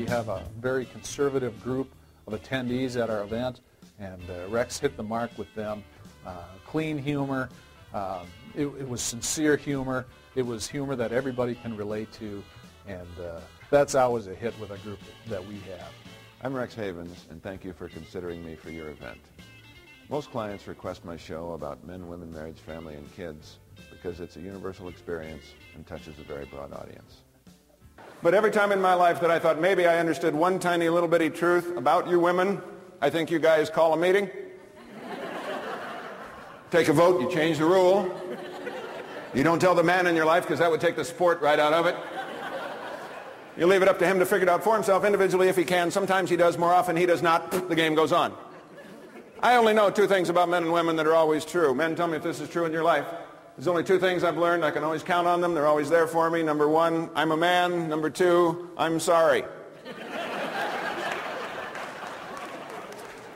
have a very conservative group of attendees at our event, and Rex hit the mark with them. Clean humor. It was sincere humor. It was humor that everybody can relate to, and that's always a hit with a group that we have. I'm Rex Havens, and thank you for considering me for your event. Most clients request my show about men, women, marriage, family, and kids because it's a universal experience and touches a very broad audience. But every time in my life that I thought maybe I understood one tiny little bitty truth about you women, I think you guys call a meeting, take a vote, you change the rule. You don't tell the man in your life because that would take the sport right out of it. You leave it up to him to figure it out for himself individually if he can. Sometimes he does, more often he does not. The game goes on. I only know two things about men and women that are always true. Men, tell me if this is true in your life. There's only two things I've learned. I can always count on them. They're always there for me. Number one, I'm a man. Number two, I'm sorry.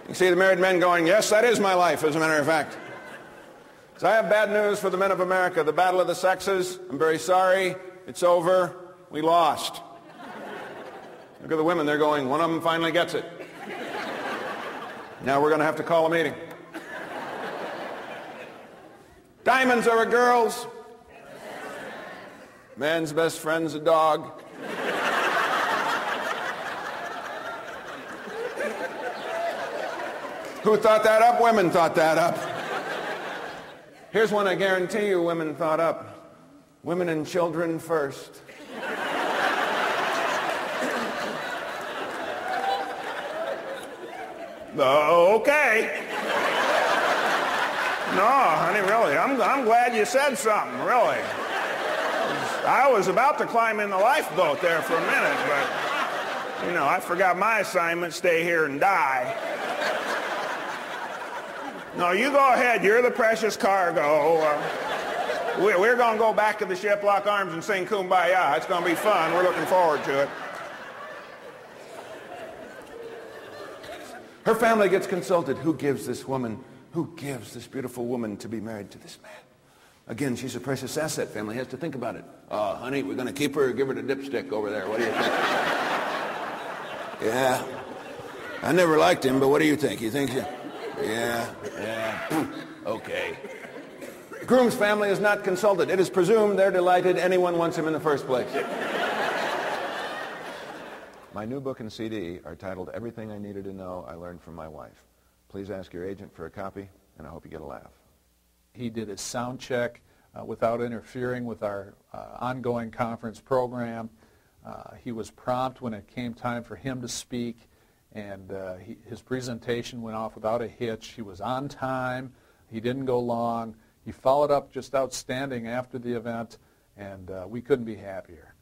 You see the married men going, yes, that is my life, as a matter of fact. So I have bad news for the men of America. The battle of the sexes, I'm very sorry. It's over. We lost. Look at the women. They're going, one of them finally gets it. Now we're going to have to call a meeting. Diamonds are a girl's. Man's best friend's a dog. Who thought that up? Women thought that up. Here's one I guarantee you women thought up. Women and children first. Okay. No, honey, really, I'm glad you said something, really. I was about to climb in the lifeboat there for a minute, but, you know, I forgot my assignment, stay here and die. No, you go ahead. You're the precious cargo. We're going to go back to the ship, lock arms, and sing Kumbaya. It's going to be fun. We're looking forward to it. Her family gets consulted. Who gives this beautiful woman to be married to this man? Again, she's a precious asset. Family has to think about it. Oh, honey, we're going to keep her or give her the dipstick over there. What do you think? Yeah. I never liked him, but what do you think? You think you... Yeah. Okay. Groom's family is not consulted. It is presumed they're delighted anyone wants him in the first place. My new book and CD are titled Everything I Needed to Know I Learned from My Wife. Please ask your agent for a copy, and I hope you get a laugh. He did his sound check without interfering with our ongoing conference program. He was prompt when it came time for him to speak, and his presentation went off without a hitch. He was on time. He didn't go long. He followed up just outstanding after the event, and we couldn't be happier.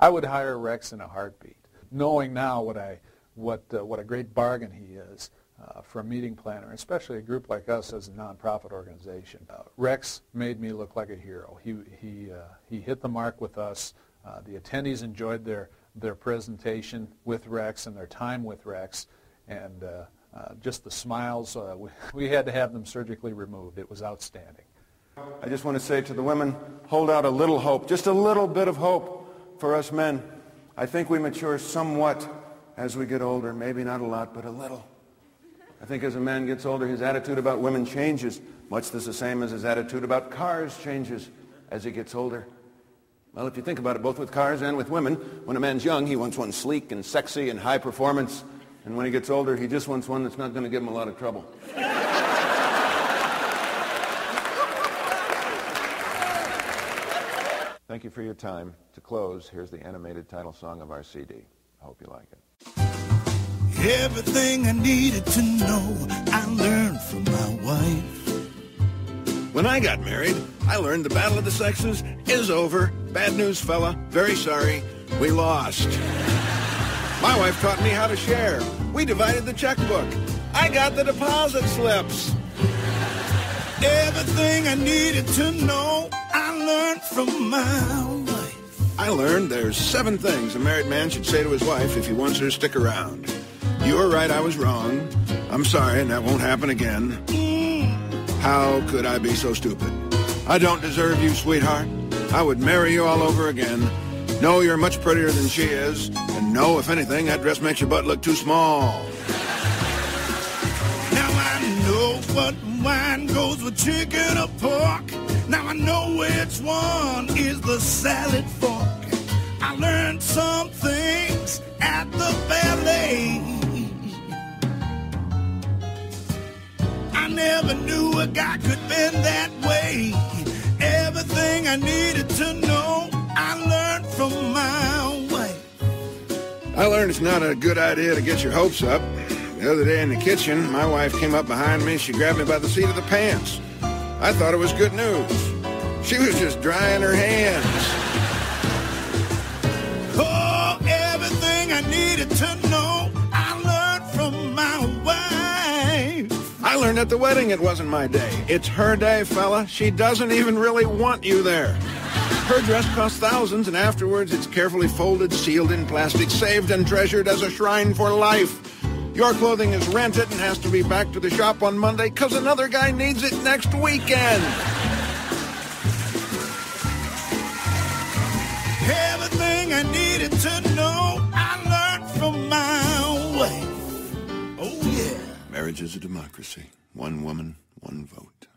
I would hire Rex in a heartbeat, knowing now what a great bargain he is for a meeting planner, especially a group like us as a nonprofit organization. Rex made me look like a hero. He hit the mark with us. The attendees enjoyed their presentation with Rex and their time with Rex, and just the smiles, we had to have them surgically removed. It was outstanding. I just want to say to the women, hold out a little hope, just a little bit of hope for us men. I think we mature somewhat as we get older, maybe not a lot, but a little. I think as a man gets older, his attitude about women changes, much the same as his attitude about cars changes as he gets older. Well, if you think about it, both with cars and with women, when a man's young, he wants one sleek and sexy and high performance. And when he gets older, he just wants one that's not going to give him a lot of trouble. Thank you for your time. To close, here's the animated title song of our CD. I hope you like it. Everything I needed to know, I learned from my wife. When I got married, I learned the battle of the sexes is over. Bad news, fella. Very sorry. We lost. My wife taught me how to share. We divided the checkbook. I got the deposit slips. Everything I needed to know, I learned from my wife. I learned there's 7 things a married man should say to his wife if he wants her to stick around. You were right, I was wrong. I'm sorry, and that won't happen again. How could I be so stupid? I don't deserve you, sweetheart. I would marry you all over again. No, you're much prettier than she is. And no, if anything, that dress makes your butt look too small. Now I know what wine goes with chicken or pork. Now I know which one is the salad fork. I learned some things at the ballet. I never knew a guy could bend that way. Everything I needed to know, I learned from my wife. I learned it's not a good idea to get your hopes up. The other day in the kitchen, my wife came up behind me. She grabbed me by the seat of the pants. I thought it was good news. She was just drying her hands. Oh, everything I needed to know, I learned from my wife. I learned at the wedding it wasn't my day. It's her day, fella. She doesn't even really want you there. Her dress costs thousands, and afterwards it's carefully folded, sealed in plastic, saved and treasured as a shrine for life. Your clothing is rented and has to be back to the shop on Monday because another guy needs it next weekend. Everything I needed to know, I learned from my wife. Oh, yeah. Marriage is a democracy. One woman, one vote.